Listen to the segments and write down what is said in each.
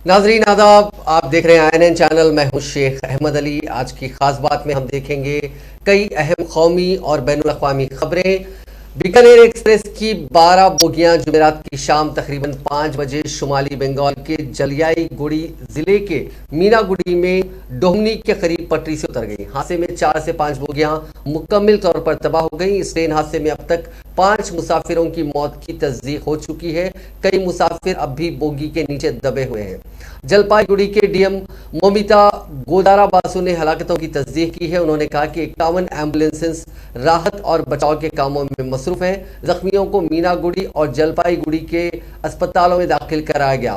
नाजरीन आदाब, आप देख रहे हैं INN चैनल। मैं हूं शेख अहमद अली। आज की खास बात में हम देखेंगे कई अहम कौमी और बैनुल अक़वामी खबरें। बीकानेर एक्सप्रेस की 12 बोगियां जुमेरात की शाम तकरीबन 5 बजे शुमाली बंगाल के जलियाईगुड़ी जिले के मीनागुड़ी में डोमनी के करीब पटरी से उतर गई। हादसे में 4 से 5 बोगियां मुकम्मल तौर पर तबाह हो गई। इस ट्रेन हादसे में अब तक 5 मुसाफिरों की मौत की तस्दीक हो चुकी है। कई मुसाफिर अब भी बोगी के नीचे दबे हुए हैं। जलपाईगुड़ी के डीएम मोमिता गोदारा बासु ने हलाकतों की तस्दीक की है। उन्होंने कहा कि 51 एम्बुलेंसेस राहत और बचाव के कामों में मसरूफ हैं। जख्मियों को मीनागुड़ी और जलपाईगुड़ी के अस्पतालों में दाखिल कराया गया।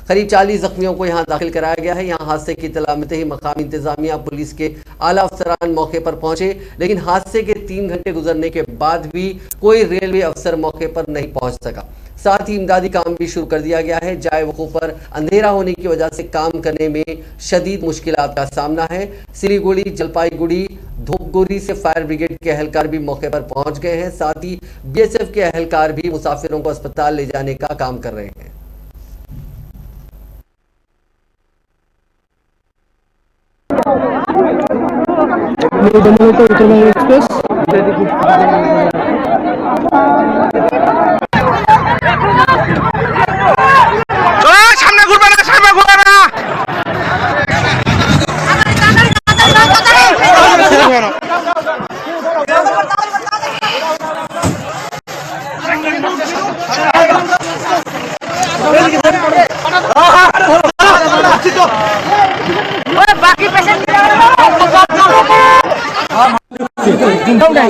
करीब 40 जख्मियों को यहाँ दाखिल कराया गया है। यहाँ हादसे की इत्तला मिलते ही मकामी इंतजामिया पुलिस के आला अफसरान मौके पर पहुंचे, लेकिन हादसे के 3 घंटे गुजरने के बाद भी कोई रेलवे अफसर मौके पर नहीं पहुंच सका। साथ ही इमदादी काम भी शुरू कर दिया गया है। जाए वकूफ पर अंधेरा होने की वजह से काम करने में शदीद मुश्किलात का सामना है। सिलीगुड़ी, जलपाईगुड़ी, धूपगुड़ी से फायर ब्रिगेड के एहलकार भी मौके पर पहुंच गए हैं। साथ ही BSF के एहलकार भी मुसाफिरों को अस्पताल ले जाने का काम कर रहे हैं।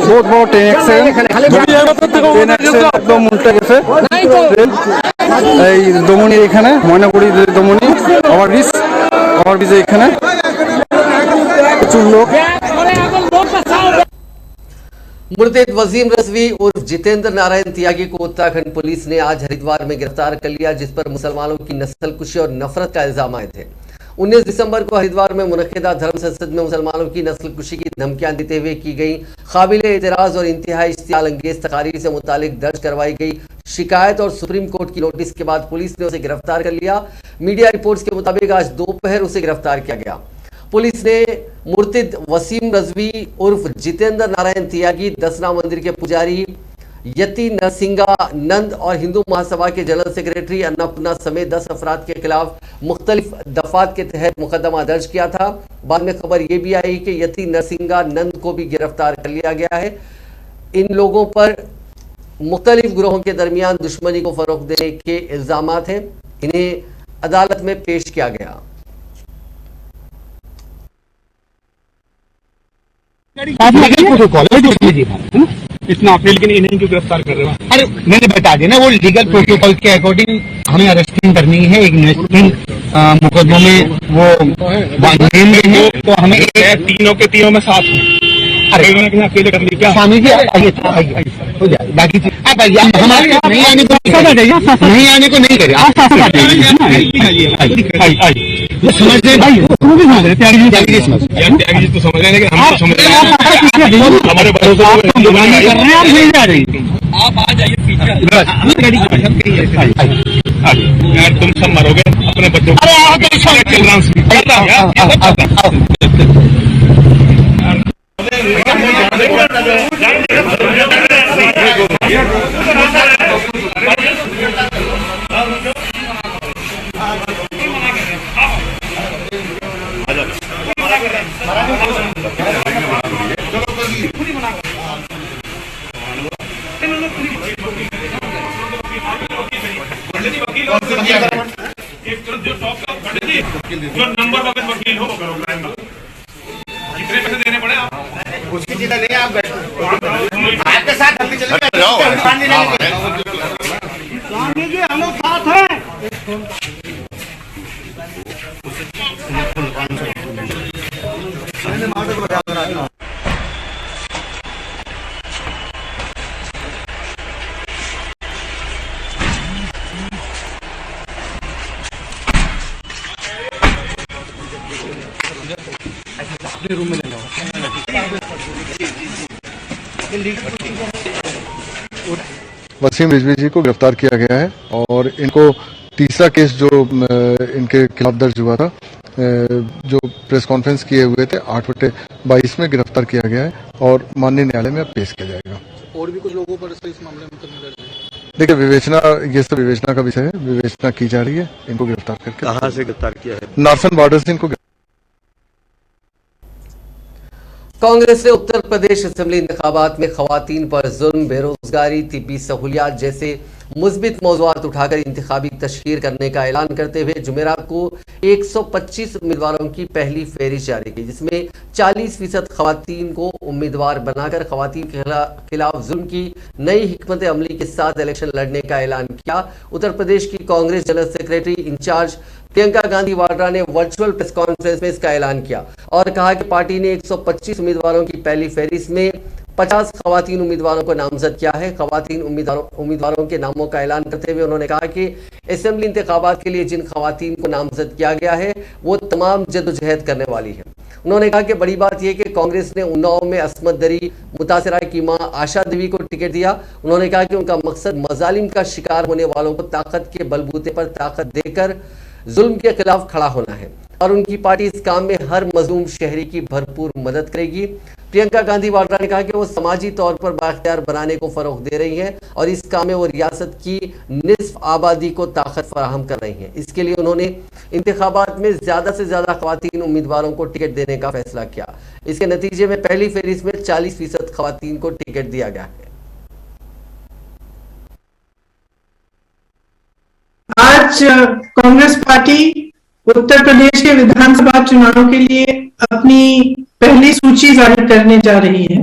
बहुत बहुत ট্রেন অ্যাক্সিডেন্ট একদম উল্টে গেছে এই দমনি এখানে ময়নাগুড়ি দমনি ওভারব্রিজ এখানে প্রচুর লোক। मुर्तद वसीम रजवी उर्फ जितेंद्र नारायण त्यागी को उत्तराखंड पुलिस ने आज हरिद्वार में गिरफ्तार कर लिया, जिस पर मुसलमानों की नस्ल कुशी और नफरत का इल्जाम आए थे। 19 दिसंबर को हरिद्वार में मुनक्किदा धर्म संसद में मुसलमानों की नस्ल कुशी की धमकियां देते हुए की गई काबिल एतराज और इंतहाई इश्तियाल अंगेज तकारीर से मुतालिक दर्ज करवाई गई शिकायत और सुप्रीम कोर्ट की नोटिस के बाद पुलिस ने उसे गिरफ्तार कर लिया। मीडिया रिपोर्ट्स के मुताबिक आज दोपहर उसे गिरफ्तार किया गया। पुलिस ने मुर्तद वसीम रजवी उर्फ जितेंद्र नारायण त्यागी, दसना मंदिर के पुजारी यति नरसिंगा नंद और हिंदू महासभा के जनरल सेक्रेटरी अन्नापूर्णा समेत 10 अफराद के खिलाफ मुख्तलिफ दफात के तहत मुकदमा दर्ज किया था। बाद में खबर यह भी आई कि यति नरसिंगा नंद को भी गिरफ्तार कर लिया गया है। इन लोगों पर मुख्तलिफ ग्रोहों के दरमियान दुश्मनी को फरोग देने के इल्जामात हैं। इन्हें अदालत में पेश किया गया। इतना अपील के लिए इन्हें क्यों गिरफ्तार कर रहे हो? अरे मैंने बता दिया ना, वो लीगल प्रोटोकॉल के अकॉर्डिंग हमें अरेस्टिंग करनी है। एक इन्वेस्टिंग मुकदमों में वो बांधेंगे हैं, तो हमें तीनों के तीनों में साथ हैं। अरे उन्होंने अकेले कर लिया क्या? स्वामी जी आइए हो जाए, बाकी चीज आप आइए, हमारे नहीं आने को नहीं करें। वो समझ रहे भाई, तुम भी समझ रहे त्यागी जी समझ त्यागी जी तो समझ रहे, लेकिन हम तो समझ रहे हैं हमारे भरोसे कर रहे हैं, आप नहीं जा रही। आप आ जाइए पीछे, यार तुम सब मरोगे अपने बच्चों जो नंबर वकील हो कितने पैसे देने पड़े आप? उसकी चिंता नहीं, आप आपके साथ हम भी चलेंगे। हम लोग साथ हैं। रूम में ले जाओ। वसीम रिजवी जी को गिरफ्तार किया गया है और इनको तीसरा केस जो इनके खिलाफ दर्ज हुआ था, जो प्रेस कॉन्फ्रेंस किए हुए थे 8/22 में गिरफ्तार किया गया है और माननीय न्यायालय में अब पेश किया जाएगा। और भी कुछ लोगों पर इस मामले में मुकदमा दर्ज है? देखिए, विवेचना, ये सब विवेचना का विषय है, विवेचना की जा रही है। इनको गिरफ्तार करके कहाँ से गिरफ्तार किया है? नारसन बॉर्डर से इनको कांग्रेस ने उत्तर प्रदेश असेंबली इंतखाबात में खवातीन पर जुल्म, बेरोजगारी, तिब्बी सहूलियात जैसे मुस्बित मौज़ूआत उठाकर इंतखाबी तशहीर करने का ऐलान करते हुए जुमेरात को 125 उम्मीदवारों की पहली फहरिस्त जारी की, जिसमें 40% खवातीन को उम्मीदवार बनाकर खवातीन के खिलाफ जुल्म की नई हिकमत अमली के साथ इलेक्शन लड़ने का ऐलान किया। उत्तर प्रदेश की Congress general secretary in charge Priyanka Gandhi Vadra ने वर्चुअल प्रेस कॉन्फ्रेंस में इसका ऐलान किया और कहा कि पार्टी ने 125 उम्मीदवारों की पहली फहरिस्त में 50 खवातीन उम्मीदवारों को नामजद किया है। खवातीन उम्मीदवारों के नामों का ऐलान करते हुए उन्होंने कहा कि असेंबली इंतखाबात के लिए जिन खवातीन को नामजद किया गया है वो तमाम जद्दोजहद करने वाली है। उन्होंने कहा कि बड़ी बात यह कि कांग्रेस ने उन्नाव में अस्मत दरी मुतासिरा की मां आशा देवी को टिकट दिया। उन्होंने कहा कि उनका मकसद मजालिम का शिकार होने वालों को ताकत के बलबूते पर ताकत देकर जुल्म के खिलाफ खड़ा होना है और उनकी पार्टी इस काम में हर मजलूम शहरी की भरपूर मदद करेगी। प्रियंका गांधी वाड्रा ने कहा कि वो समाजी तौर पर बाख्तियार बनाने को फरोग दे रही हैं और इस काम में वो रियासत की निस्फ आबादी को ताकत फराहम कर रही हैं। इसके लिए उन्होंने इंतखाबात में ज्यादा से ज्यादा खवातीन उम्मीदवारों को टिकट देने का फैसला किया। इसके नतीजे में पहली फहरिस्त में 40% खवातीन को टिकट दिया गया है। आज कांग्रेस पार्टी उत्तर प्रदेश के विधानसभा चुनाव के लिए अपनी पहली सूची जारी करने जा रही है।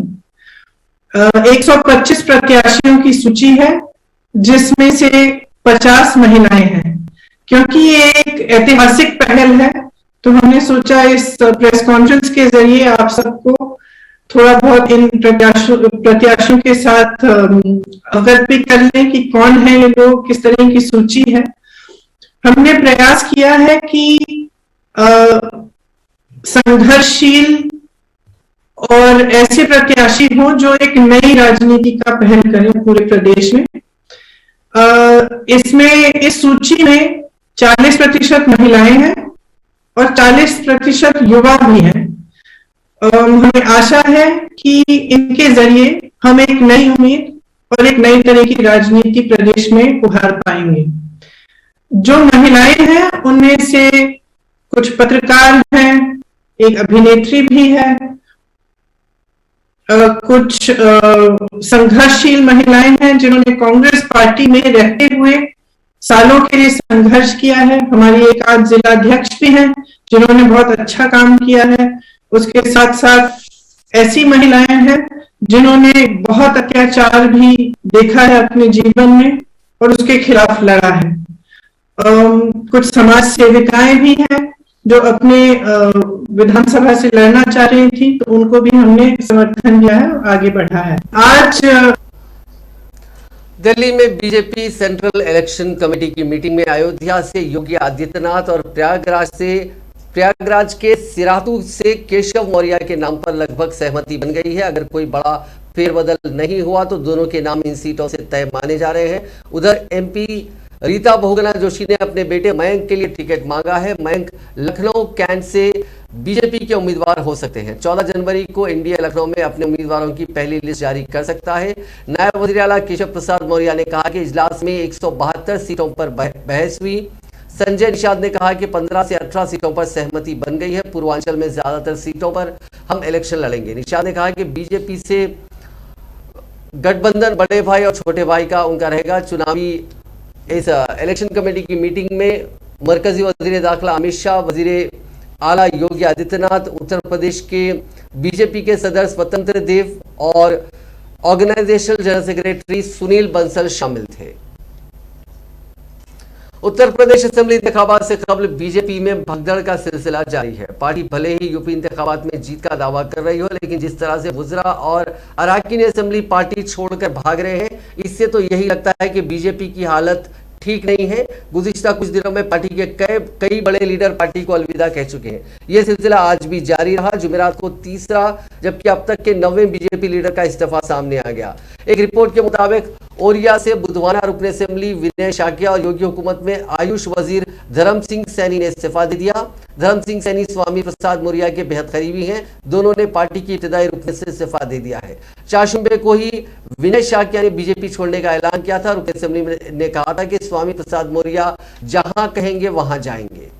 125 प्रत्याशियों की सूची है जिसमें से 50 महिलाएं हैं। क्योंकि ये एक ऐतिहासिक पहल है तो हमने सोचा इस प्रेस कॉन्फ्रेंस के जरिए आप सबको थोड़ा बहुत इन प्रत्याशियों के साथ अवगत भी कर लें कि कौन है ये लोग, किस तरह की सूची है। हमने प्रयास किया है कि संघर्षशील और ऐसे प्रत्याशी हों जो एक नई राजनीति का पहल करें पूरे प्रदेश में। इसमें इस सूची में 40% महिलाएं हैं और 40% युवा भी हैं। हमें आशा है कि इनके जरिए हम एक नई उम्मीद और एक नई तरह की राजनीति प्रदेश में उभार पाएंगे। जो महिलाएं हैं उनमें से कुछ पत्रकार हैं, एक अभिनेत्री भी है, कुछ संघर्षशील महिलाएं हैं जिन्होंने कांग्रेस पार्टी में रहते हुए सालों के लिए संघर्ष किया है। हमारी एक आध जिला अध्यक्ष भी हैं जिन्होंने बहुत अच्छा काम किया है। उसके साथ साथ ऐसी महिलाएं हैं जिन्होंने बहुत अत्याचार भी देखा है अपने जीवन में और उसके खिलाफ लड़ा है। कुछ समाज सेविकाएं भी हैं जो अपने विधानसभा से लड़ना चाह रही थी तो उनको भी हमने समर्थन दिया है और आगे बढ़ा है। आज दिल्ली में बीजेपी सेंट्रल इलेक्शन कमेटी की मीटिंग में अयोध्या से योगी आदित्यनाथ और प्रयागराज के सिरातू से केशव मौर्य के नाम पर लगभग सहमति बन गई है। अगर कोई बड़ा फेरबदल नहीं हुआ तो दोनों के नाम इन सीटों से तय माने जा रहे हैं। उधर एमपी रीता बहुगुणा जोशी ने अपने बेटे मयंक के लिए टिकट मांगा है। मयंक लखनऊ कैंट से बीजेपी के उम्मीदवार हो सकते हैं। 14 जनवरी को एनडीए लखनऊ में अपने उम्मीदवारों की पहली लिस्ट जारी कर सकता है। नायब वज़ीर आला केशव प्रसाद मौर्य ने कहा कि इजलास में 172 सीटों पर बहस हुई। संजय निषाद ने कहा कि 15 से 18 सीटों पर सहमति बन गई है। पूर्वांचल में ज्यादातर सीटों पर हम इलेक्शन लड़ेंगे। निषाद ने कहा कि बीजेपी से गठबंधन बड़े भाई और छोटे भाई का उनका रहेगा। चुनावी इस इलेक्शन कमेटी की मीटिंग में मरकजी वजीर दाखिला अमित शाह, वजीर आला योगी आदित्यनाथ, उत्तर प्रदेश के बीजेपी के सदर स्वतंत्र देव और organisational general secretary Sunil Bansal शामिल थे। उत्तर प्रदेश असेंबली इंतखाबात से कबल बीजेपी में भगदड़ का सिलसिला जारी है। पार्टी भले ही यूपी इंतखाबात में जीत का दावा कर रही हो, लेकिन जिस तरह से वुज़रा और अराकीन असेंबली पार्टी छोड़कर भाग रहे हैं, इससे तो यही लगता है कि बीजेपी की हालत ठीक नहीं है। गुज़िश्ता कुछ दिनों में पार्टी के कई बड़े लीडर पार्टी को अलविदा कह चुके हैं। यह सिलसिला आज भी जारी रहा। जुमेरात को तीसरा जबकि अब तक के 9वें बीजेपी लीडर का इस्तीफा सामने आ गया। एक रिपोर्ट के मुताबिक ओरिया से बुधवाना रुकन असेंबली विनय शाक्या और योगी हुकूमत में आयुष वजीर धर्म सिंह सैनी ने इस्तीफा दे दिया। धर्म सिंह सैनी स्वामी प्रसाद मौर्य के बेहद करीबी हैं। दोनों ने पार्टी की इब्तदाई रुकन से इस्तीफा दे दिया है। चाशुंबे को ही विनय शाक्या ने बीजेपी छोड़ने का ऐलान किया था। रुकन असेंबली ने कहा था कि स्वामी प्रसाद मौर्य जहां कहेंगे वहां जाएंगे।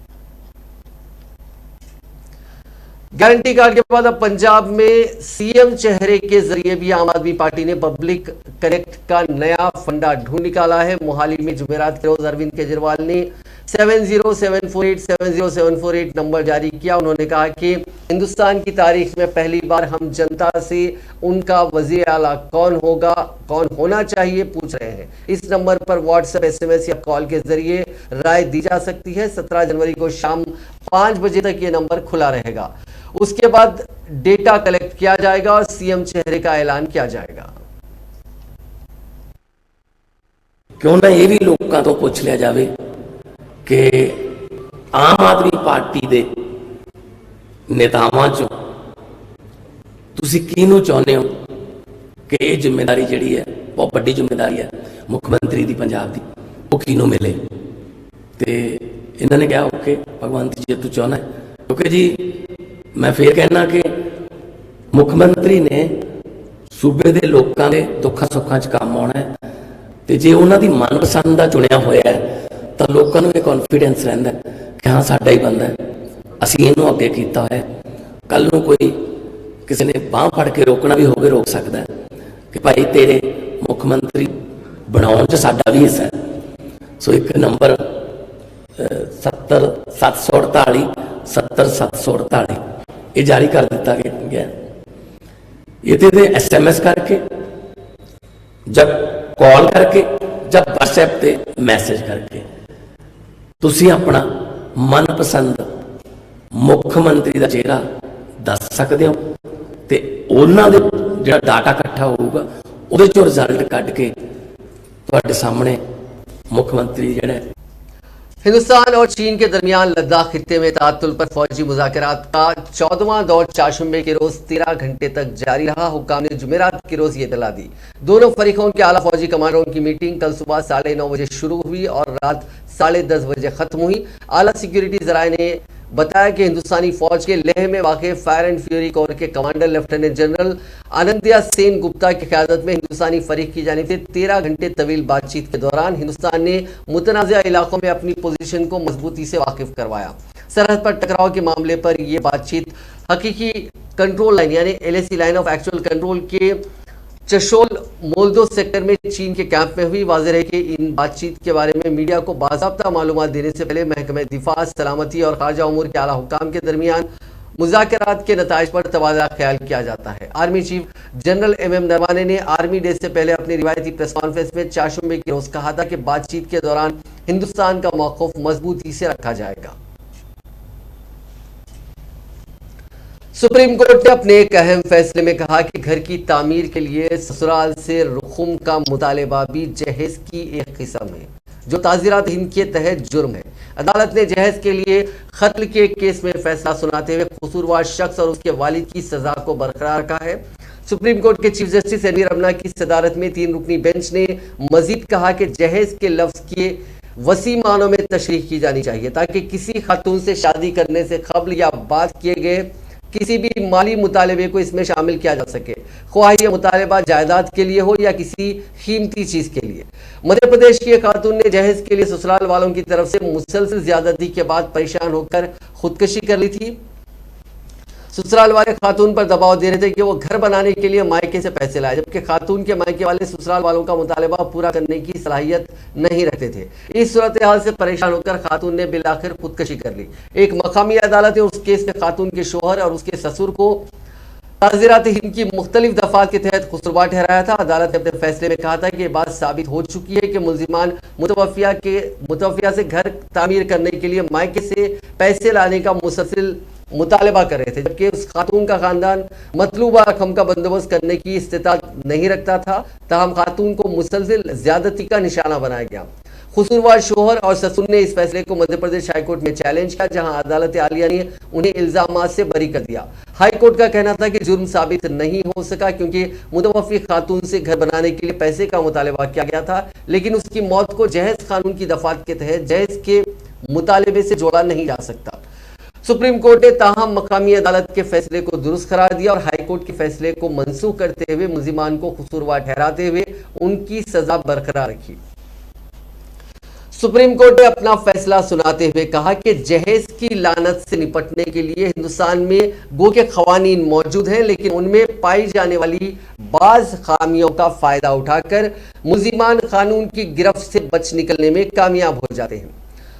गारंटी कार्ड के बाद अब पंजाब में सीएम चेहरे के जरिए भी आम आदमी पार्टी ने पब्लिक कनेक्ट का नया फंडा ढूंढ निकाला है। मोहाली में जुमेरात के रोज अरविंद केजरीवाल ने 7074870748 नंबर जारी किया। उन्होंने कहा कि हिंदुस्तान की तारीख में पहली बार हम जनता से उनका वजीर आला कौन होगा, कौन होना चाहिए पूछ रहे हैं। इस नंबर पर व्हाट्सएप, SMS या कॉल के जरिए राय दी जा सकती है। 17 जनवरी को शाम 5 बजे तक ये नंबर खुला रहेगा। उसके बाद डेटा कलेक्ट किया जाएगा और सीएम चेहरे का ऐलान किया जाएगा। क्यों ना ये भी लोगों तो पूछ लिया जाए कि आम आदमी पार्टी दे नेतावां चों तुसीं किहनूं चाहुंदे हो कि ये जिम्मेदारी जिहड़ी है बहुत वड्डी जिम्मेदारी है मुख्यमंत्री दी पंजाब दी, वो किहनूं मिले। ते इन्होंने कहा ओके भगवंत जी तू चाहना है, क्योंकि जी मैं फिर कहना कि मुख्यमंत्री ने सूबे के लोगों के दुखा सुखा च काम आना है। तो जे उन्होंने मनपसंद का चुनिया होया है तो लोगों को कॉन्फिडेंस रहिंदा है कि हाँ साडा ही बंदा है, असीं इहनूं अगे कीता है। कल नूं कोई किसी ने बांह फड़ के रोकना भी होवे रोक सकता है कि भाई तेरे मुख्यमंत्री बनाउण च साडा भी हिस्सा है। सो एक नंबर 70748 70748 ये जारी कर दिता गया। ये SMS करके, जब कॉल करके, जब WhatsApp पे मैसेज करके तुसी अपना मनपसंद मुख्यमंत्री का चेहरा दस सकते हो। तो उन्होंने जो डाटा इकट्ठा होगा उहदे चों रिजल्ट कढ के तुहाडे सामने मुख्यमंत्री जिहड़ा हिंदुस्तान और चीन के दरमियान लद्दाख खित्ते में तातुल पर फौजी मुज़ाकरात का 14वां दौर चाशुंबे के रोज 13 घंटे तक जारी रहा। हुक्काम ने जुमेरात के रोज ये इत्तला दी। दोनों फरीकों के आला फौजी कमांडरों की मीटिंग कल सुबह 9:30 बजे शुरू हुई और रात 10:30 बजे खत्म हुई। आला सिक्योरिटी जराये ने बताया कि हिंदुस्तानी फौज के लेह में वाक़ फायर एंड फ्यूरी कोर के commander lieutenant general Anindya Sen Gupta की क़यादत में हिंदुस्तानी फरीक की जानिब से 13 घंटे तवील बातचीत के दौरान हिंदुस्तान ने मुतनाज़ा इलाकों में अपनी पोजीशन को मजबूती से वाकिफ करवाया। सरहद पर टकराव के मामले पर यह बातचीत हकीकी कंट्रोल लाइन यानी LAC line of actual control के चशोल मोल्दो सेक्टर में चीन के कैंप में हुई। वाज़ेह है कि इन बातचीत के बारे में मीडिया को बाज़ाब्ता मालूमात देने से पहले महकमे दिफा, सलामती और खारजा उमूर के आला हुक्काम के दरमियान मुज़ाकरात के नताइज पर तबादला ख्याल किया जाता है। Army chief general MM Naravane ने आर्मी डे से पहले अपनी रिवायती प्रेस कॉन्फ्रेंस में चाशुंबे के रोज कहा था कि बातचीत के दौरान हिंदुस्तान का मौक़िफ़ मजबूती से रखा जाएगा। सुप्रीम कोर्ट ने अपने एक अहम फैसले में कहा कि घर की तामीर के लिए ससुराल से रुखुम का मुतालबा भी जहेज की एक किस्म है जो ताज़ीरात हिंद के तहत जुर्म है। अदालत ने जहेज के लिए कत्ल के केस में फैसला सुनाते हुए कसूरवार शख्स और उसके वालिद की सजा को बरकरार रखा है। सुप्रीम कोर्ट के चीफ जस्टिस एनवी रमन्ना की सदारत में 3 रुकनी बेंच ने मजीद कहा कि जहेज के लफ्ज के वसी मानों में तशरीह की जानी चाहिए ताकि किसी खातून से शादी करने से कब्ल या बाद किए गए किसी भी माली मुतालबे को इसमें शामिल किया जा सके, ख्वाह यह मुतालबा जायदाद के लिए हो या किसी कीमती चीज के लिए। मध्य प्रदेश की एक खातून ने जहेज के लिए ससुराल वालों की तरफ से मुसलसल ज्यादती के बाद परेशान होकर खुदकुशी कर ली थी। ससुराल वाले खातून पर दबाव दे रहे थे कि वो घर बनाने के लिए मायके से पैसे लाए, जबकि खातून के मायके वाले ससुराल वालों का मुतालबा पूरा करने की सलाहियत नहीं रखते थे। इस सूरत हाल से परेशान होकर खातून ने बिलाखिर खुदकुशी कर ली। एक मकामी अदालत ने उस केस में खातून के शोहर और उसके ससुर को ताज़ीरात हिंद की मुख्तलिफ दफात के तहत कसूरवार ठहराया था। अदालत ने अपने फैसले में कहा था कि बात साबित हो चुकी है कि मुलजिमान मुतवफ़िया से घर तामीर करने के लिए मायके से पैसे लाने का मुसलसिल मुतालबा कर रहे थे, जबकि उस खातून का खानदान मतलूबा रकम का बंदोबस्त करने की इस्तिताअत नहीं रखता था। ताहम खातून को मुसलसिल ज्यादती का निशाना बनाया गया। कसूरवार शोहर और ससुर ने इस फैसले को मध्य प्रदेश हाईकोर्ट में चैलेंज किया, जहां अदालत आलिया ने उन्हें इल्जामात से बरी कर दिया। हाईकोर्ट का कहना था कि जुर्म साबित नहीं हो सका क्योंकि मुतवफ़ी खातून से घर बनाने के लिए पैसे का मुतालबा किया गया था, लेकिन उसकी मौत को जहेज कानून की दफात के तहत जहेज के मुतालबे से जोड़ा नहीं जा सकता। सुप्रीम कोर्ट ने ताहम मकामी अदालत के फैसले को दुरुस्त करार दिया और हाईकोर्ट के फैसले को मनसूख करते हुए मुल्जिमान को कसूरवार ठहराते हुए उनकी सजा बरकरार रखी। सुप्रीम कोर्ट ने अपना फैसला सुनाते हुए कहा कि जहेज की लानत से निपटने के लिए हिंदुस्तान में गो के खवानीन मौजूद हैं, लेकिन उनमें पाई जाने वाली बाज खामियों का फायदा उठाकर मुल्जिमान कानून की गिरफ्त से बच निकलने में कामयाब हो जाते हैं।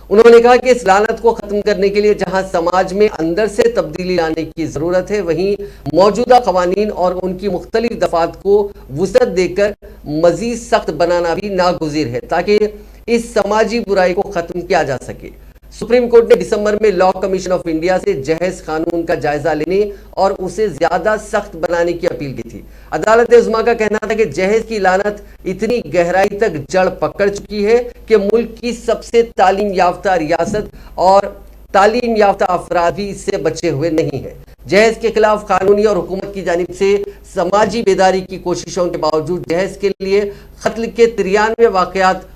उन्होंने कहा कि इस लानत को खत्म करने के लिए जहां समाज में अंदर से तब्दीली लाने की जरूरत है, वहीं मौजूदा कवानीन और उनकी मुख्तलिफ दफात को वुसअत देकर मजीद सख्त बनाना भी नागुज़ीर है ताकि इस समाजी बुराई को खत्म किया जा सके। सुप्रीम कोर्ट ने दिसंबर में लॉ कमीशन ऑफ इंडिया से जहेज कानून का जायजा लेने और उसे ज्यादा सख्त बनाने की अपील की थी। अदालत उज़्मा का कहना था कि जहेज की लानत इतनी गहराई तक जड़ पकड़ चुकी है कि मुल्क की सबसे तालीम याफ्ता रियासत और तालीम याफ्ता अफराद भी इससे बचे हुए नहीं है। जहेज के खिलाफ कानूनी और हुकूमत की जानिब से समाजी बेदारी की कोशिशों के बावजूद जहेज के लिए कत्ल के 93 वाकयात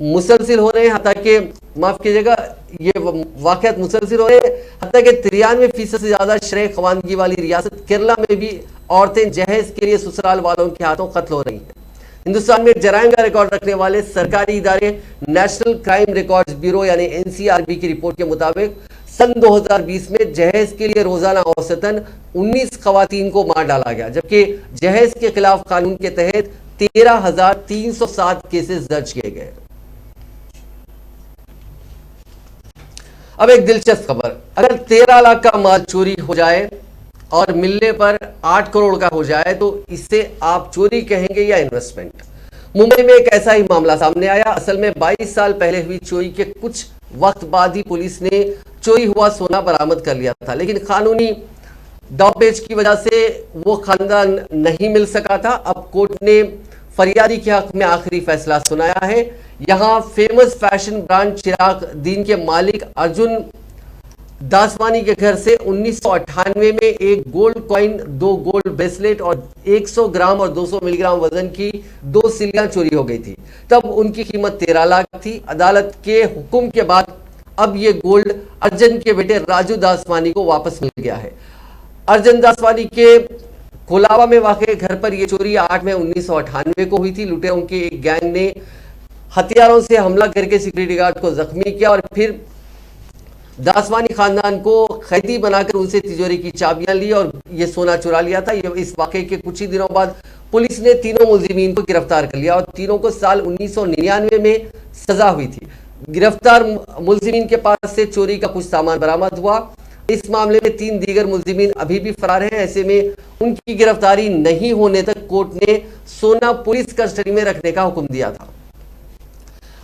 मुसलसिल हो रहे हैं, हत्ता के माफ कीजिएगा ये वाकयात मुसलसिल हो रहे हैं, हत्ता के 93% से ज्यादा शरह खवानगी वाली रियासत केरला में भी औरतें जहेज के लिए ससुराल वालों के हाथों कत्ल हो रही हैं। हिंदुस्तान में जराइम का रिकॉर्ड रखने वाले सरकारी इदारे नेशनल क्राइम रिकॉर्ड्स ब्यूरो यानी NCRB की रिपोर्ट के मुताबिक सन 2020 में जहेज के लिए रोजाना औसतन 19 खवातीन को मार डाला गया, जबकि जहेज के खिलाफ कानून के तहत 13,307 केसेस दर्ज किए गए। अब एक दिलचस्प खबर, अगर 13 लाख का माल चोरी हो जाए और मिलने पर 8 करोड़ का हो जाए तो इसे आप चोरी कहेंगे या इन्वेस्टमेंट? मुंबई में एक ऐसा ही मामला सामने आया। असल में 22 साल पहले हुई चोरी के कुछ वक्त बाद ही पुलिस ने चोरी हुआ सोना बरामद कर लिया था, लेकिन कानूनी दावपेच की वजह से वो खानदान नहीं मिल सका था। अब कोर्ट ने फरियादी के हक में आखिरी फैसला सुनाया है। यहां फेमस फैशन ब्रांड चिराग दीन के मालिक अर्जुन दासवानी के घर से 1998 में एक गोल्ड कॉइन, 2 गोल्ड ब्रेसलेट और 100 ग्राम और 200 मिलीग्राम वजन की 2 सिल्लियां चोरी हो गई थी। तब उनकी कीमत 13 लाख थी। अदालत के हुक्म के बाद अब ये गोल्ड अर्जुन के बेटे राजू दासवानी को वापस मिल गया है। अर्जुन दासवानी के कोलाबा में वाक़ घर पर यह चोरी 8 मई 1998 को हुई थी। लुटेरों के एक गैंग ने हथियारों से हमला करके सिक्योरिटी गार्ड को जख्मी किया और फिर दासवानी खानदान को कैदी बनाकर उनसे तिजोरी की चाबियां ली और ये सोना चुरा लिया था। इस वाक़े के कुछ ही दिनों बाद पुलिस ने तीनों मुलजिमीन को गिरफ्तार कर लिया और तीनों को साल 1999 में सजा हुई थी। गिरफ्तार मुलजिमीन के पास से चोरी का कुछ सामान बरामद हुआ। इस मामले में 3 दीगर मुलजिमीन अभी भी फरार हैं। ऐसे में उनकी गिरफ्तारी नहीं होने तक कोर्ट ने सोना पुलिस कस्टडी में रखने का हुक्म दिया था।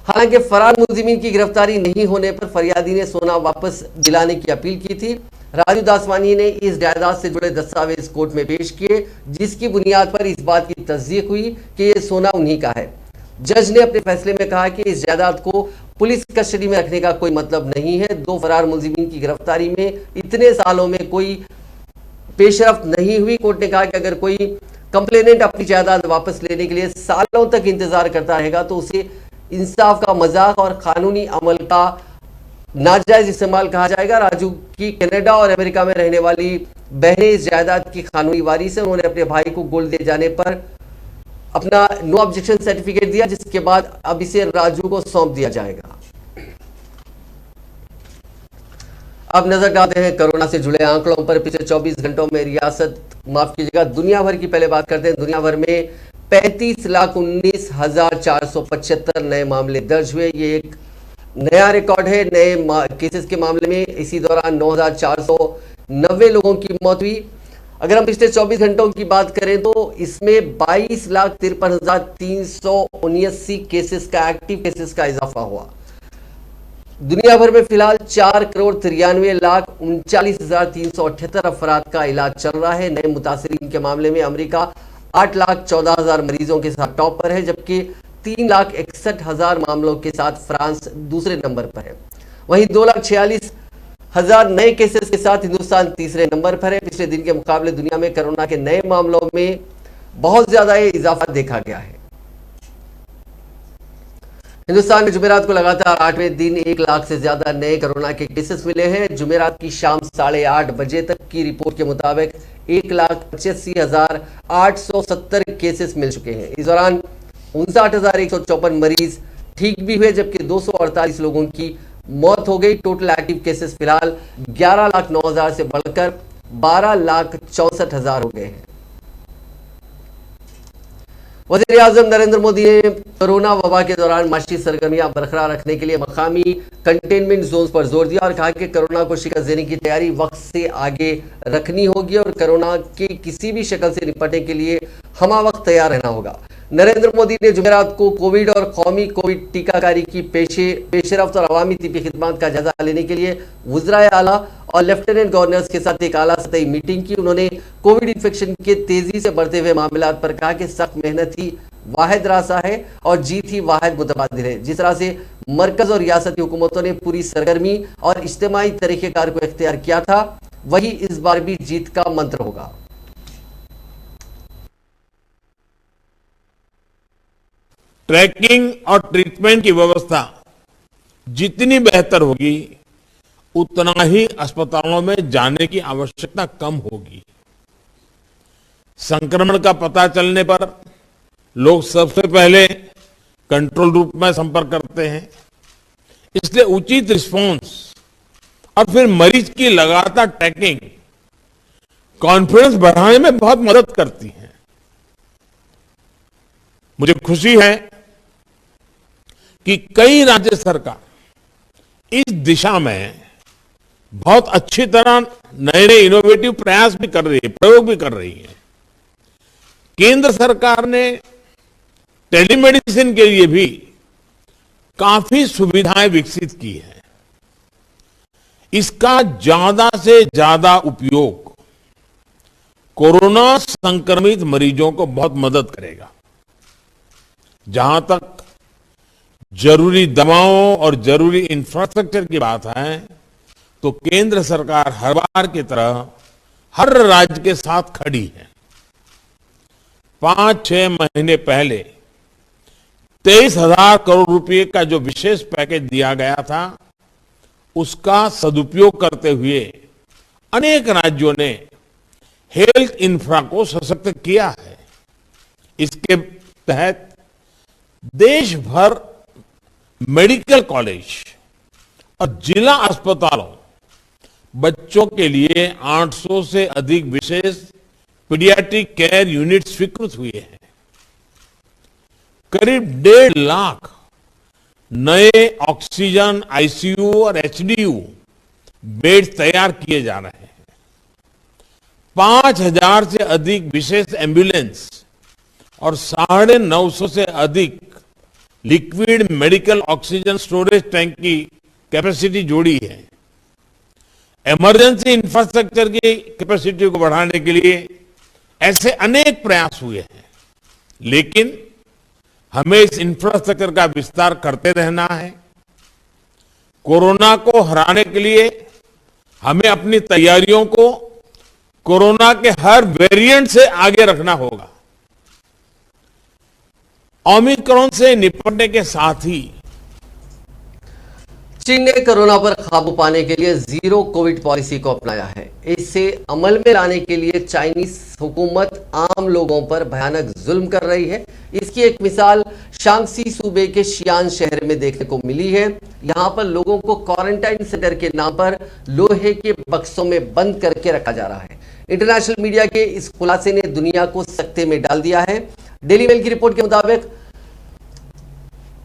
हालांकि फरार मुलजिमीन की गिरफ्तारी नहीं होने पर फरियादी ने सोना वापस दिलाने की अपील की थी। राजू दासवानी ने इस जायदाद से जुड़े दस्तावेज कोर्ट में पेश किए, जिसकी बुनियाद पर इस बात की तस्दीक हुई कि यह सोना उन्हीं का है। जज ने अपने फैसले में कहा कि इस जायदाद को पुलिस कस्टडी में रखने का कोई मतलब नहीं है। 2 फरार मुलजिमीन की गिरफ्तारी में इतने सालों में कोई पेशरफ्त नहीं हुई। कोर्ट ने कहा कि अगर कोई कंप्लेनेंट अपनी जायदाद वापस लेने के लिए सालों तक इंतजार करता रहेगा तो उसे इंसाफ का मजाक और कानूनी अमल का नाजायज इस्तेमाल कहा जाएगा। राजू की कनाडा और अमेरिका में रहने वाली बहनें इस जायदाद की कानूनी वारिस है। उन्होंने अपने भाई को गोल्ड दे जाने पर अपना नो ऑब्जेक्शन सर्टिफिकेट दिया, जिसके बाद अब इसे राजू को सौंप दिया जाएगा। अब नजर डालते हैं कोरोना से जुड़े आंकड़ों पर। पिछले 24 घंटों में रियासत माफ कीजिएगा दुनिया भर की पहले बात करते हैं। दुनिया भर में 35,19,475 नए मामले दर्ज हुए। ये एक नया रिकॉर्ड है। नए केसेस के मामले में इसी दौरान 9,490 लोगों की मौत हुई। अगर हम पिछले 24 घंटों की बात करें तो इसमें 22,53,379 केसेस का एक्टिव केसेस का इजाफा हुआ। दुनिया भर में फिलहाल 4,93,39,378 अफराद का इलाज चल रहा है। नए मुतासरीन के मामले में अमेरिका 8,14,000 मरीजों के साथ टॉप पर है, जबकि 3,61,000 मामलों के साथ फ्रांस दूसरे नंबर पर है। वहीं 2,46,000 नए केसेस के साथ हिंदुस्तान तीसरे नंबर पर है। पिछले दिन के मुकाबले दुनिया में कोरोना के नए मामलों में बहुत ज्यादा इजाफा देखा गया है। हिंदुस्तान में जुमेरात को लगातार 8वें दिन 1 लाख से ज्यादा नए कोरोना के केसेस मिले हैं। जुमेरात की शाम 8:30 बजे तक की रिपोर्ट के मुताबिक 1,85,870 केसेस मिल चुके हैं। इस दौरान 59,154 मरीज ठीक भी हुए, जबकि 248 लोगों की मौत हो गई। टोटल एक्टिव केसेस फिलहाल 11,09,000 से बढ़कर 12,64,000 हो गए हैं। वज़ीर आज़म नरेंद्र मोदी ने कोरोना वबा के दौरान माशी सरगर्मियां बरकरार रखने के लिए मकामी कंटेनमेंट जोन्स पर जोर दिया और कहा कि कोरोना को शिकस्त देने की तैयारी वक्त से आगे रखनी होगी और कोरोना के किसी भी शक्ल से निपटने के लिए हमा वक्त तैयार रहना होगा। नरेंद्र मोदी ने जुमेरात को कोविड और कौमी कोविड टीकाकारी की पेशरफ्त और अवामी तिब्बी खिदमत का जायजा लेने के लिए वज़राए आला और लेफ्टिनेंट गवर्नर्स के साथ एक आला सतही मीटिंग की। उन्होंने कोविड इन्फेक्शन के तेजी से बढ़ते हुए मामलात पर कहा कि सख्त मेहनत ही वाहिद रास्ता है और जीत ही वाहिद मुतबादिल है। जिस तरह से मरकज और रियासती हुकूमतों ने पूरी सरगर्मी और इज्तिमाई तरीक़ेकार को इख्तियार किया था, वही इस बार भी जीत का मंत्र होगा। ट्रैकिंग और ट्रीटमेंट की व्यवस्था जितनी बेहतर होगी, उतना ही अस्पतालों में जाने की आवश्यकता कम होगी। संक्रमण का पता चलने पर लोग सबसे पहले कंट्रोल रूम में संपर्क करते हैं, इसलिए उचित रिस्पांस और फिर मरीज की लगातार ट्रैकिंग कॉन्फिडेंस बढ़ाने में बहुत मदद करती है। मुझे खुशी है कि कई राज्य सरकार इस दिशा में बहुत अच्छी तरह नए नए इनोवेटिव प्रयास भी कर रही है, प्रयोग भी कर रही है। केंद्र सरकार ने टेलीमेडिसिन के लिए भी काफी सुविधाएं विकसित की है। इसका ज्यादा से ज्यादा उपयोग कोरोना संक्रमित मरीजों को बहुत मदद करेगा। जहां तक जरूरी दवाओं और जरूरी इंफ्रास्ट्रक्चर की बात है, तो केंद्र सरकार हर बार की तरह हर राज्य के साथ खड़ी है। 5-6 महीने पहले 23,000 करोड़ रुपए का जो विशेष पैकेज दिया गया था, उसका सदुपयोग करते हुए अनेक राज्यों ने हेल्थ इंफ्रा को सशक्त किया है। इसके तहत देश भर मेडिकल कॉलेज और जिला अस्पतालों बच्चों के लिए 800 से अधिक विशेष पीडियाट्रिक केयर यूनिट स्वीकृत हुए हैं। करीब 1.5 लाख नए ऑक्सीजन, आईसीयू और एचडीयू बेड तैयार किए जा रहे हैं। 5,000 से अधिक विशेष एम्बुलेंस और 950 से अधिक liquid medical oxygen storage tank की कैपेसिटी जोड़ी है। इमरजेंसी इंफ्रास्ट्रक्चर की कैपेसिटी को बढ़ाने के लिए ऐसे अनेक प्रयास हुए हैं, लेकिन हमें इस इंफ्रास्ट्रक्चर का विस्तार करते रहना है। कोरोना को हराने के लिए हमें अपनी तैयारियों को कोरोना के हर वेरिएंट से आगे रखना होगा। ओमिक्रॉन से निपटने के साथ ही चीन ने कोरोना पर काबू पाने के लिए जीरो कोविड पॉलिसी को अपनाया है। इसे अमल में लाने के लिए चाइनीज हुकूमत आम लोगों पर भयानक जुल्म कर रही है। इसकी एक मिसाल शांगसी सूबे के शियान शहर में देखने को मिली है। यहां पर लोगों को क्वारंटाइन सेंटर के नाम पर लोहे के बक्सों में बंद करके रखा जा रहा है। इंटरनेशनल मीडिया के इस खुलासे ने दुनिया को सकते में डाल दिया है। डेली मेल की रिपोर्ट के मुताबिक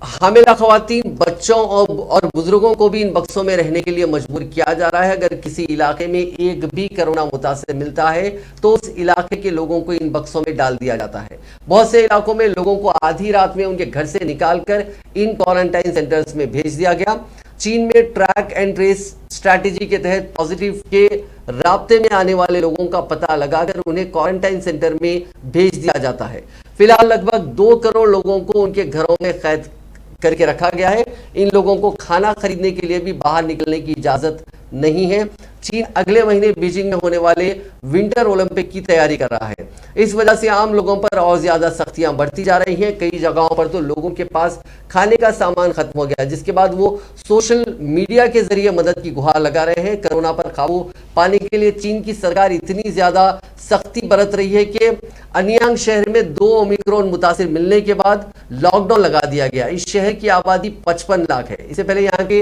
हामिला खवातीन, बच्चों और बुजुर्गों को भी इन बक्सों में रहने के लिए मजबूर किया जा रहा है। अगर किसी इलाके में एक भी कोरोना मुतासिर मिलता है तो उस इलाके के लोगों को इन बक्सों में डाल दिया जाता है। बहुत से इलाकों में लोगों को आधी रात में उनके घर से निकालकर इन क्वारंटाइन सेंटर्स में भेज दिया गया। चीन में ट्रैक एंड ट्रेस स्ट्रैटेजी के तहत पॉजिटिव के राब्ते में आने वाले लोगों का पता लगाकर उन्हें क्वारंटाइन सेंटर में भेज दिया जाता है। फिलहाल लगभग 2 करोड़ लोगों को उनके घरों में कैद करके रखा गया है। इन लोगों को खाना खरीदने के लिए भी बाहर निकलने की इजाजत नहीं है। चीन अगले महीने बीजिंग में होने वाले विंटर ओलंपिक की तैयारी कर रहा है। इस वजह से आम लोगों पर और ज्यादा सख्तियां बढ़ती जा रही हैं। कई जगहों पर तो लोगों के पास खाने का सामान खत्म हो गया है, जिसके बाद वो सोशल मीडिया के जरिए मदद की गुहार लगा रहे हैं। कोरोना पर काबू पाने के लिए चीन की सरकार इतनी ज्यादा सख्ती बरत रही है कि अन्यांग शहर में 2 ओमिक्रॉन मुतासिर मिलने के बाद लॉकडाउन लगा दिया गया। इस शहर की आबादी 55 लाख है। इससे पहले यहाँ के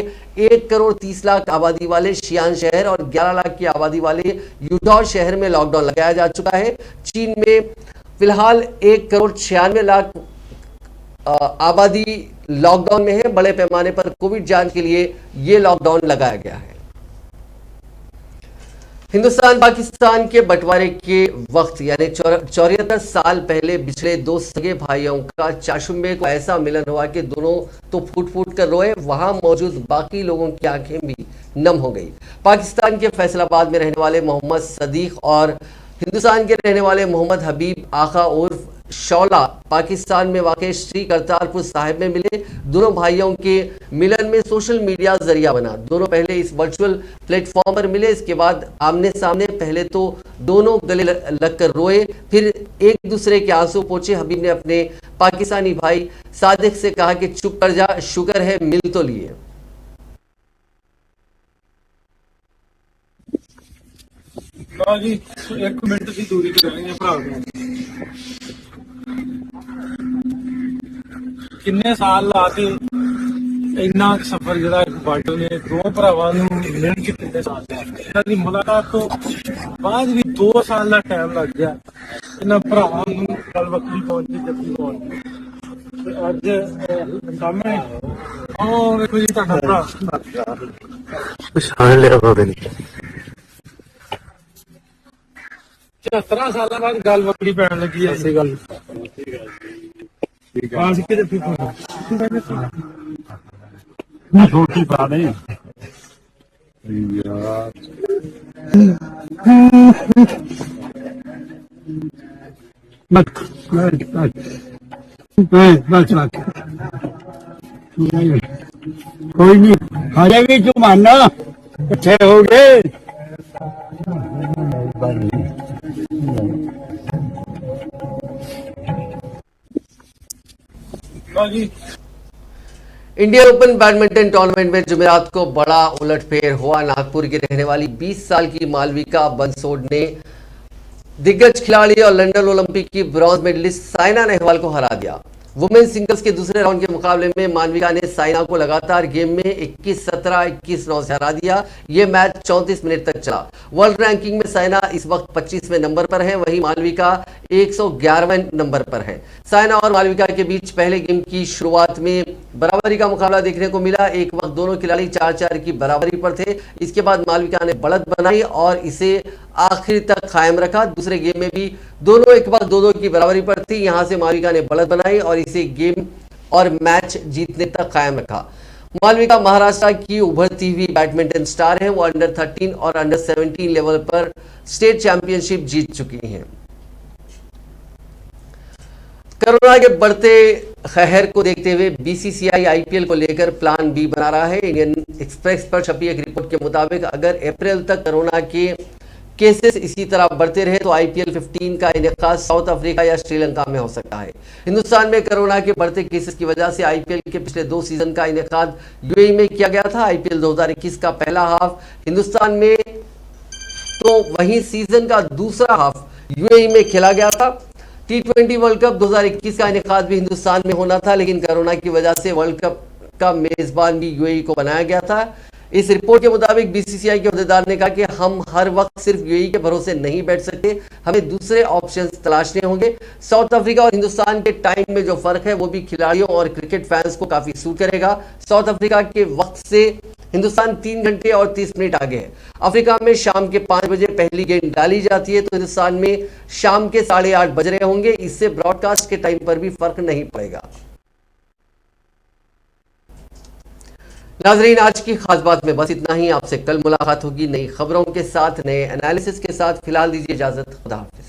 1 करोड़ 30 लाख आबादी वाले शियान शहर और 11 लाख की आबादी वाले यूडॉ शहर में लॉकडाउन लगाया जा चुका है। चीन में फिलहाल 1 करोड़ 96 लाख आबादी लॉकडाउन में है। बड़े पैमाने पर कोविड जांच के लिए यह लॉकडाउन लगाया गया है। हिंदुस्तान पाकिस्तान के बंटवारे के वक्त यानी 74 साल पहले बिछड़े 2 सगे भाइयों का चाशुम्बे को ऐसा मिलन हुआ कि दोनों तो फूट फूट कर रोए, वहां मौजूद बाकी लोगों की आंखें भी नम हो गई। पाकिस्तान के फैसलाबाद में रहने वाले मोहम्मद सदीक और हिंदुस्तान के रहने वाले मोहम्मद हबीब आका उर्फ शौला पाकिस्तान में वाक़ श्री करतारपुर साहिब में मिले। दोनों भाइयों के मिलन में सोशल मीडिया जरिया बना। दोनों पहले इस वर्चुअल प्लेटफॉर्म पर मिले, इसके बाद आमने सामने। पहले तो दोनों गले लगकर रोए, फिर एक दूसरे के आंसू पोंछे। हबीब ने अपने पाकिस्तानी भाई सादिक से कहा कि चुप कर जा, शुक्र है मिल तो लिए। जी 1 मिनट की दूरी पे रहेंगे भरा किन्ने साल ला के इन्ना सफर जरा बाटो ने 2 भरावां नूं मिलण च किन्ने साल इन्हां दी मुलाकात तो बाद भी 2 साल का टाइम लग गया। इन्हां भरावां नूं गल वक्री पहुंची जल्दी पहुंच ते अज सामने देखो जी तुहाडा भरा पछाण लिया बाबे ने 74 साल बाद गल वक्री पैण लगी है। ऐसी गल छोटी पा नहीं यार कोई नहीं हरे भी तू मानना अच्छे हो गए। इंडियन ओपन बैडमिंटन टूर्नामेंट में जुमेरात को बड़ा उलटफेर हुआ। नागपुर की रहने वाली 20 साल की मालविका बंसोड ने दिग्गज खिलाड़ी और लंदन ओलंपिक की ब्रॉन्ज मेडलिस्ट साइना नेहवाल को हरा दिया। वुमेन्स सिंगल्स के दूसरे राउंड के मुकाबले में मालविका ने साइना को लगातार गेम में 21-17, 21-9 से हरा दिया। यह मैच 34 मिनट तक चला। वर्ल्ड रैंकिंग में साइना इस वक्त 25वें नंबर पर है, वहीं मालविका 111वें नंबर पर है। साइना और मालविका के बीच पहले गेम की शुरुआत में बराबरी का मुकाबला देखने को मिला। एक वक्त दोनों खिलाड़ी 4-4 की बराबरी पर थे। इसके बाद मालविका ने बढ़त बनाई और इसे आखिर तक कायम रखा। दूसरे गेम में भी दोनों एक वक्त 2-2 की बराबरी पर थी। यहां से मालविका ने बढ़त बनाई और इसे गेम और मैच जीतने तक कायम रखा। मालविका महाराष्ट्र की उभरती हुई बैडमिंटन स्टार है। वो अंडर 13 और अंडर 17 लेवल पर स्टेट चैंपियनशिप जीत चुकी हैं। कोरोना के बढ़ते कहर को देखते हुए बीसीसीआई आईपीएल को लेकर प्लान बी बना रहा है। इंडियन एक्सप्रेस पर छपी एक रिपोर्ट के मुताबिक अगर अप्रैल तक कोरोना के केसेस इसी तरह बढ़ते रहे तो आईपीएल 15 का इनेकाद साउथ अफ्रीका या श्रीलंका में हो सकता है। हिंदुस्तान में कोरोना के बढ़ते केसेस की वजह से आईपीएल के पिछले 2 सीजन का इनेकाद यूएई में किया गया था। आईपीएल 2021 का पहला हाफ हिंदुस्तान में तो वहीं सीजन का दूसरा हाफ यूएई में खेला गया था। T20 वर्ल्ड कप 2021 का इनेकाद भी हिंदुस्तान में होना था, लेकिन कोरोना की वजह से वर्ल्ड कप का मेजबान भी यूएई को बनाया गया था। इस रिपोर्ट के मुताबिक बीसीसीआई के अहदेदार ने कहा कि हम हर वक्त सिर्फ यूएई के भरोसे नहीं बैठ सकते, हमें दूसरे ऑप्शंस तलाशने होंगे। साउथ अफ्रीका और हिंदुस्तान के टाइम में जो फर्क है वो भी खिलाड़ियों और क्रिकेट फैंस को काफी सूट करेगा। साउथ अफ्रीका के वक्त से हिंदुस्तान 3 घंटे और 30 मिनट आगे है। अफ्रीका में शाम के 5 बजे पहली गेंद डाली जाती है तो हिंदुस्तान में शाम के 8:30 बज रहे होंगे। इससे ब्रॉडकास्ट के टाइम पर भी फर्क नहीं पड़ेगा। नाजरीन, आज की खास बात में बस इतना ही। आपसे कल मुलाकात होगी नई खबरों के साथ, नए एनालिसिस के साथ। फिलहाल दीजिए इजाजत। खुदा हाफिज।